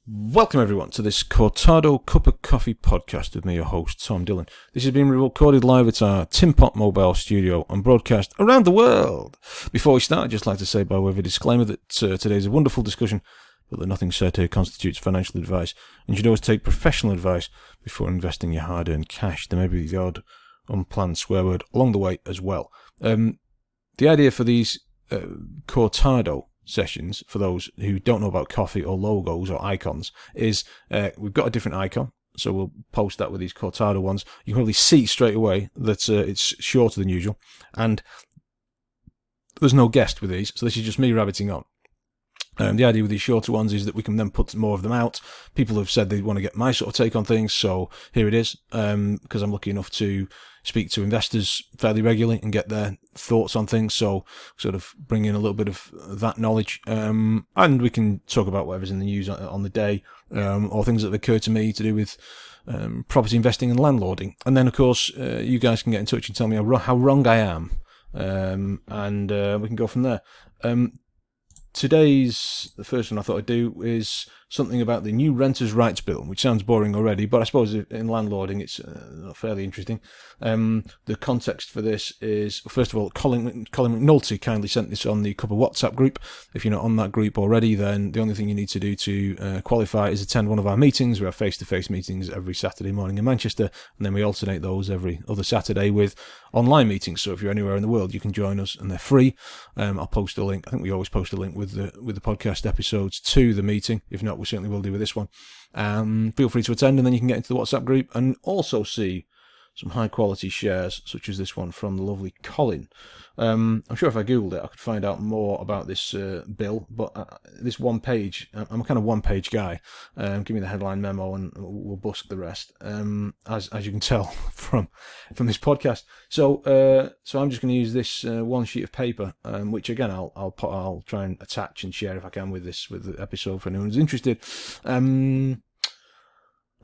Welcome everyone to this Cortado Cuppa Coffee Podcast with me, your host, Tom Dillon. This has been recorded live at our Tin Pot mobile studio and broadcast around the world. Before we start, I'd just like to say by way of a disclaimer that today is a wonderful discussion, but that nothing said here constitutes financial advice, and you should always take professional advice before investing your hard-earned cash. There may be the odd unplanned swear word along the way as well. The idea for these Cortado sessions, for those who don't know about coffee or logos or icons, is we've got a different icon, so we'll post that with these Cortado ones. You can probably see straight away that it's shorter than usual, and there's no guest with these, so this is just me rabbiting on. The idea with these shorter ones is that we can then put more of them out. People have said they want to get my sort of take on things, so here it is, because I'm lucky enough to speak to investors fairly regularly and get their thoughts on things, so sort of bring in a little bit of that knowledge, and we can talk about whatever's in the news on the day, or things that have occurred to me to do with property investing and landlording. And then, of course, you guys can get in touch and tell me how wrong I am, and we can go from there. The first one I thought I'd do is something about the new Renters' Rights Bill, which sounds boring already, but I suppose in landlording it's fairly interesting. The context for this is, first of all, Colin McNulty kindly sent this on the Cuppa WhatsApp group. If you're not on that group already, then the only thing you need to do to qualify is attend one of our meetings. We have face-to-face meetings every Saturday morning in Manchester, and then we alternate those every other Saturday with online meetings. So if you're anywhere in the world, you can join us, and they're free. I'll post a link. I think we always post a link with the podcast episodes to the meeting. If not, we certainly will do with this one. Feel free to attend, and then you can get into the WhatsApp group and also see some high quality shares such as this one from the lovely Colin. I'm sure if I googled it I could find out more about this bill, but this one page, I'm a kind of one page guy. Give me the headline memo and we'll busk the rest, as you can tell from this podcast. So I'm just going to use this one sheet of paper, which again I'll try and attach and share if I can with the episode for anyone who's interested. And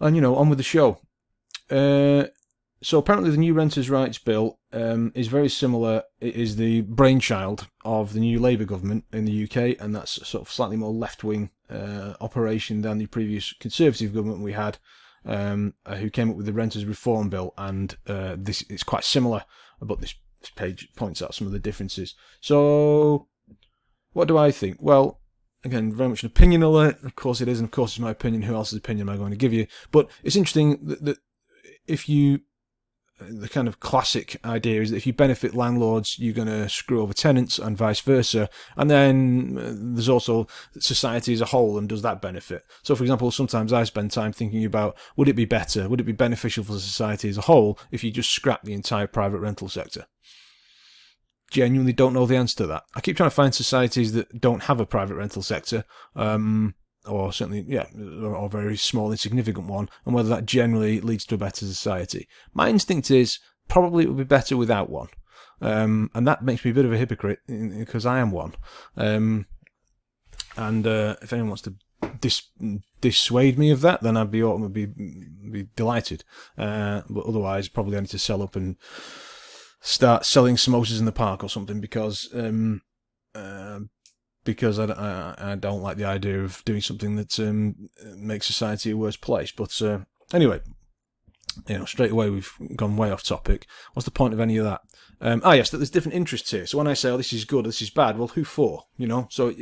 on with the show. So apparently the new Renters' Rights Bill is very similar. It is the brainchild of the new Labour government in the UK, and that's sort of slightly more left-wing operation than the previous Conservative government we had, who came up with the Renters' Reform Bill, and this is quite similar, but this page points out some of the differences. So what do I think? Well, again, very much an opinion alert. Of course it is, and of course it's my opinion. Who else's opinion am I going to give you? But it's interesting that if you... The kind of classic idea is that if you benefit landlords, you're going to screw over tenants and vice versa. And then there's also society as a whole, and does that benefit? So, for example, sometimes I spend time thinking about, would it be beneficial for society as a whole if you just scrap the entire private rental sector? Genuinely don't know the answer to that. I keep trying to find societies that don't have a private rental sector, or certainly, or a very small, insignificant one, and whether that generally leads to a better society. My instinct is probably it would be better without one, and that makes me a bit of a hypocrite because I am one. And if anyone wants to dissuade me of that, then I'd be delighted. But otherwise, probably I need to sell up and start selling samosas in the park or something, because I don't like the idea of doing something that makes society a worse place. But anyway, straight away we've gone way off topic. What's the point of any of that? Yes, that there's different interests here. So when I say, this is good, this is bad, well, who for? So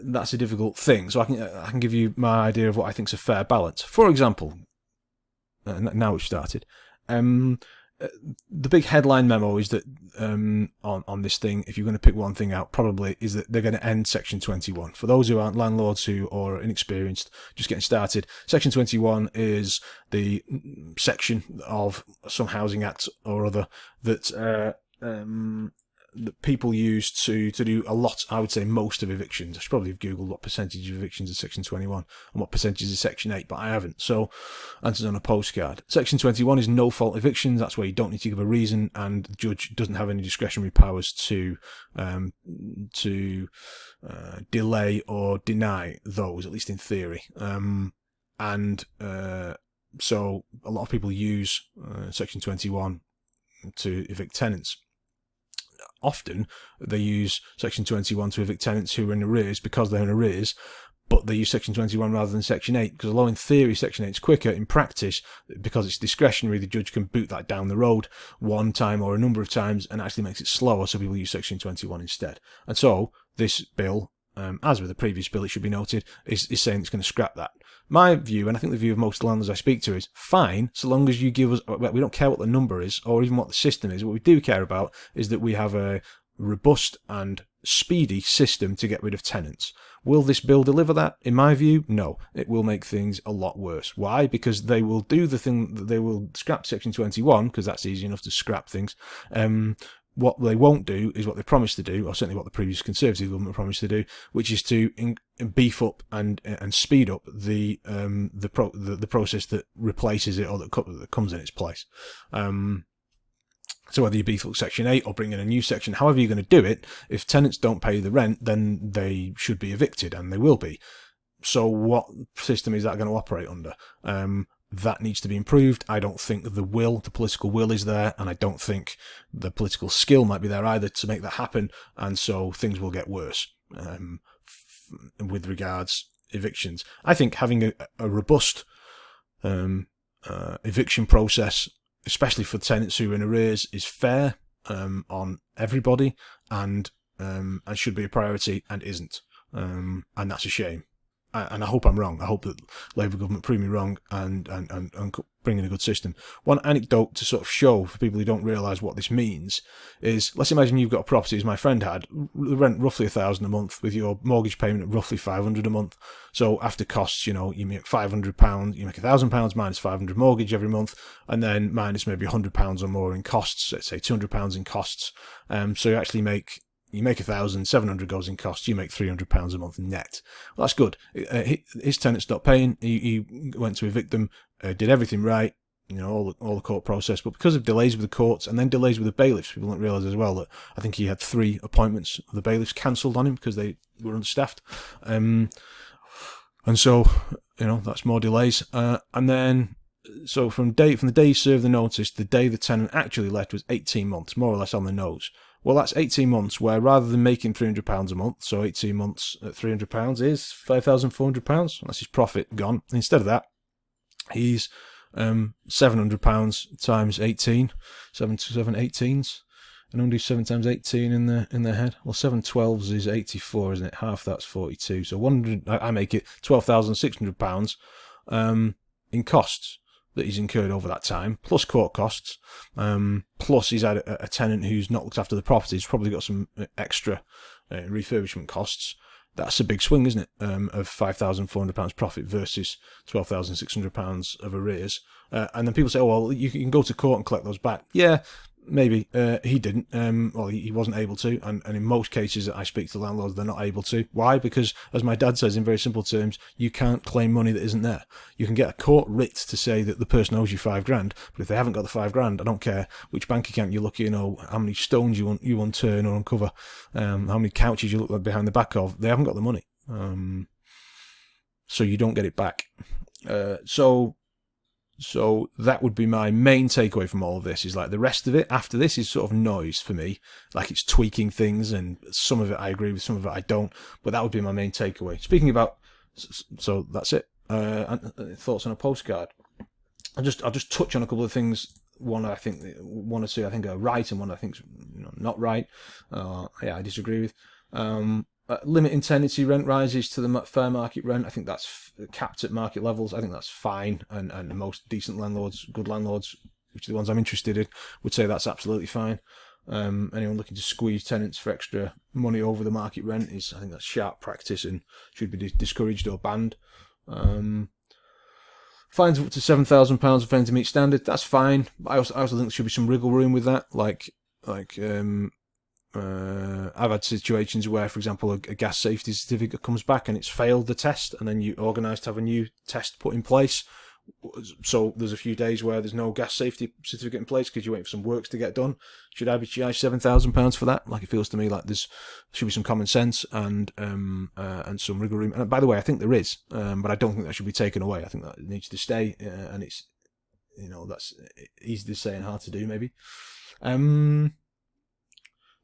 that's a difficult thing. So I can give you my idea of what I think is a fair balance. For example, now we've started. The big headline memo is that on this thing, if you're going to pick one thing out, probably is that they're going to end Section 21. For those who aren't landlords who are inexperienced, just getting started, Section 21 is the section of some housing act or other that people use to do a lot, I would say most of evictions. I should probably have Googled what percentage of evictions is Section 21 and what percentage is Section 8, but I haven't. So, answers on a postcard. Section 21 is no-fault evictions. That's where you don't need to give a reason, and the judge doesn't have any discretionary powers to delay or deny those, at least in theory. So, a lot of people use Section 21 to evict tenants. Often they use Section 21 to evict tenants who are in arrears because they're in arrears, but they use Section 21 rather than Section 8, because although in theory Section 8 is quicker, in practice, because it's discretionary, the judge can boot that down the road one time or a number of times and actually makes it slower, so people use Section 21 instead. And so this bill, as with the previous bill, it should be noted, is saying it's going to scrap that. My view, and I think the view of most landlords I speak to, is fine, so long as you give us, we don't care what the number is or even what the system is. What we do care about is that we have a robust and speedy system to get rid of tenants. Will this bill deliver that? In my view, no. It will make things a lot worse. Why? Because they will do the thing that they will scrap Section 21, because that's easy enough to scrap things. What they won't do is what they promised to do, or certainly what the previous Conservative government promised to do, which is to beef up and speed up the process that replaces it or that comes in its place. So whether you beef up Section 8 or bring in a new section, however you're going to do it, if tenants don't pay the rent, then they should be evicted, and they will be. So what system is that going to operate under? That needs to be improved. I don't think the political will is there, and I don't think the political skill might be there either to make that happen, and so things will get worse with regards evictions. I think having a robust eviction process, especially for tenants who are in arrears, is fair on everybody, and should be a priority, and isn't. And that's a shame. And I hope I'm wrong. I hope that Labour government prove me wrong and bring in a good system. One anecdote to sort of show for people who don't realise what this means is, let's imagine you've got a property, as my friend had, rent roughly £1,000 a month with your mortgage payment at roughly £500 a month. So after costs, you make £500, you make £1,000 minus £500 mortgage every month, and then minus maybe £100 or more in costs, let's say £200 in costs. So you make 1,000, 700 goes in costs, you make £300 a month net. Well, that's good. His tenant stopped paying, he went to evict them, did everything right, all the court process, but because of delays with the courts and then delays with the bailiffs, people don't realise as well that I think he had 3 appointments of the bailiffs cancelled on him because they were understaffed. And so, that's more delays. And then, so from the day he served the notice, the day the tenant actually left was 18 months, more or less on the nose. Well, that's 18 months where rather than making £300 a month, so 18 months at £300 is £5,400. That's his profit gone. Instead of that, he's £700 times 18, 7 to 7 18s. And only 7 times 18 in their head. Well, 7 12s is 84, isn't it? Half that's 42. So I make it £12,600 in costs that he's incurred over that time, plus court costs, plus he's had a tenant who's not looked after the property. He's probably got some extra refurbishment costs. That's a big swing, isn't it, of £5,400 profit versus £12,600 of arrears. And then people say, oh, well, you can go to court and collect those back. Yeah, maybe. He didn't. He wasn't able to. And in most cases that I speak to landlords, they're not able to. Why? Because, as my dad says in very simple terms, you can't claim money that isn't there. You can get a court writ to say that the person owes you £5,000, but if they haven't got the £5,000, I don't care which bank account you look at, how many stones you unturn or uncover, how many couches you look behind the back of, they haven't got the money. So you don't get it back. So that would be my main takeaway from all of this, is like the rest of it after this is sort of noise for me. Like it's tweaking things, and some of it I agree with, some of it I don't, but that would be my main takeaway. Speaking about, so that's it. Thoughts on a postcard. I'll just touch on a couple of things. One or two I think are right, and one I think's not right. I disagree with. Limiting tenancy rent rises to the fair market rent. I think that's capped at market levels. I think that's fine, and most decent landlords, good landlords, which are the ones I'm interested in, would say that's absolutely fine. Anyone looking to squeeze tenants for extra money over the market rent I think that's sharp practice and should be discouraged or banned. Fines up to £7,000 for failing to meet standard. That's fine. But I also think there should be some wriggle room with that. I've had situations where, for example, a gas safety certificate comes back and it's failed the test, and then you organise to have a new test put in place. So there's a few days where there's no gas safety certificate in place because you're waiting for some works to get done. Should I be charged £7,000 for that? Like, it feels to me like there should be some common sense and some wriggle room. And by the way, I think there is, but I don't think that should be taken away. I think that it needs to stay, and it's that's easy to say and hard to do maybe.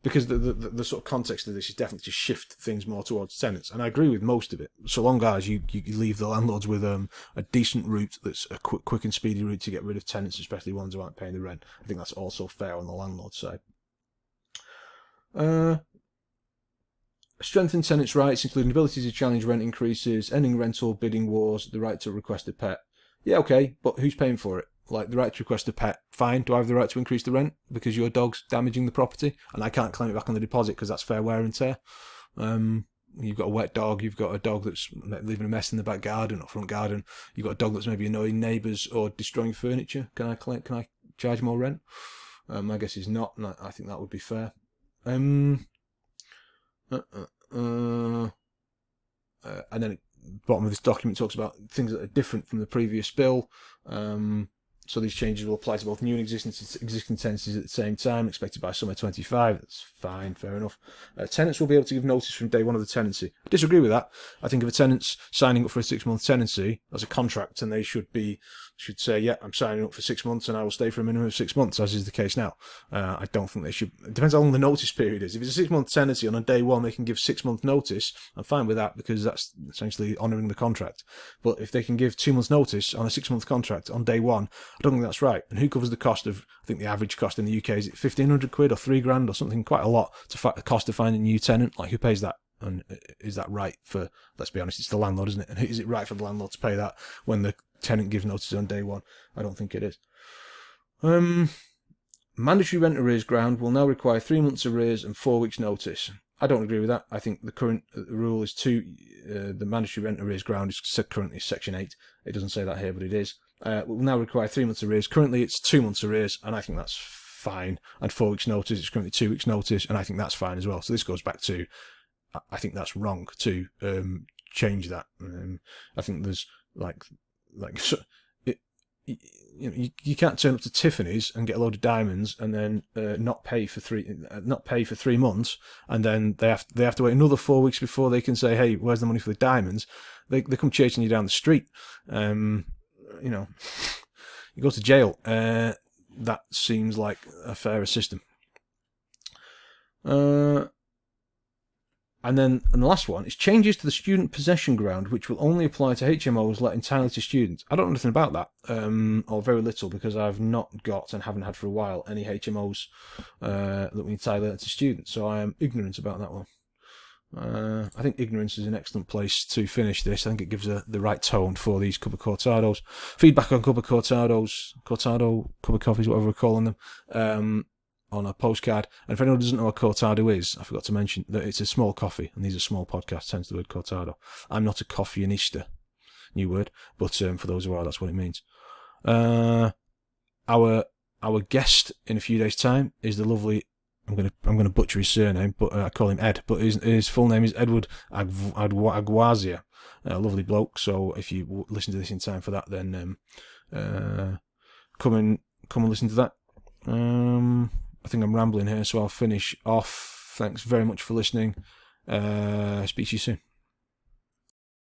because the sort of context of this is definitely to shift things more towards tenants, and I agree with most of it. So long as you leave the landlords with a decent route that's a quick and speedy route to get rid of tenants, especially ones who aren't paying the rent. I think that's also fair on the landlord side. Strengthen tenants' rights, including ability to challenge rent increases, ending rental bidding wars, the right to request a pet. Yeah, okay, but who's paying for it? Like, the right to request a pet, fine. Do I have the right to increase the rent because your dog's damaging the property and I can't claim it back on the deposit because that's fair wear and tear? You've got a wet dog, you've got a dog that's leaving a mess in the back garden or front garden, you've got a dog that's maybe annoying neighbours or destroying furniture. Can I charge more rent? My guess is not, and I think that would be fair. And then at the bottom of this document talks about things that are different from the previous bill. So these changes will apply to both new and existing tenancies at the same time, expected by summer 25. That's fine, fair enough. Tenants will be able to give notice from day one of the tenancy. I disagree with that. I think if a tenant's signing up for a 6-month tenancy as a contract, and they should say, yeah, I'm signing up for 6 months and I will stay for a minimum of 6 months, as is the case now. I don't think they should. It depends how long the notice period is. If it's a 6-month tenancy and on day one they can give 6-month notice, I'm fine with that because that's essentially honouring the contract. But if they can give 2 months notice on a 6-month contract on day one, I don't think that's right. And who covers the cost of, I think the average cost in the UK is £1,500 or £3,000 or something, quite a lot, to the cost of finding a new tenant. Like, who pays that? And is that right for, let's be honest, it's the landlord, isn't it? And is it right for the landlord to pay that when the tenant gives notice on day one? I don't think it is. Mandatory rent arrears ground will now require 3 months arrears and 4 weeks notice. I don't agree with that. I think the current rule is the mandatory rent arrears ground is currently Section 8. It doesn't say that here, but it is. Will now require 3 months arrears. Currently it's 2 months arrears, and I think that's fine. And 4 weeks notice, it's currently 2 weeks notice, and I think that's fine as well. So this goes back to, I think that's wrong to change that. I think there's you can't turn up to Tiffany's and get a load of diamonds and then not pay for 3 months, and then they have to wait another 4 weeks before they can say, hey, where's the money for the diamonds? They come chasing you down the street. You go to jail. That seems like a fairer system. And the last one is changes to the student possession ground, which will only apply to HMOs let entirely to students. I don't know anything about that, or very little, because I've not got and haven't had for a while any HMOs that we entirely let to students. So I am ignorant about that one. I think ignorance is an excellent place to finish this. I think it gives the right tone for these Cuppa Cortados. Feedback on Cuppa Cortados, Cuppa Coffees, whatever we're calling them, on a postcard. And if anyone doesn't know what Cortado is, I forgot to mention that it's a small coffee, and these are small podcasts, hence the word Cortado. I'm not a coffeeanista, new word, but for those who are, that's what it means. Our guest in a few days' time is the lovely, I'm gonna butcher his surname, but I call him Ed, but his full name is Edward Aguazia. A lovely bloke. So if you listen to this in time for that, then come and listen to that. I think I'm rambling here, so I'll finish off. Thanks very much for listening. Speak to you soon.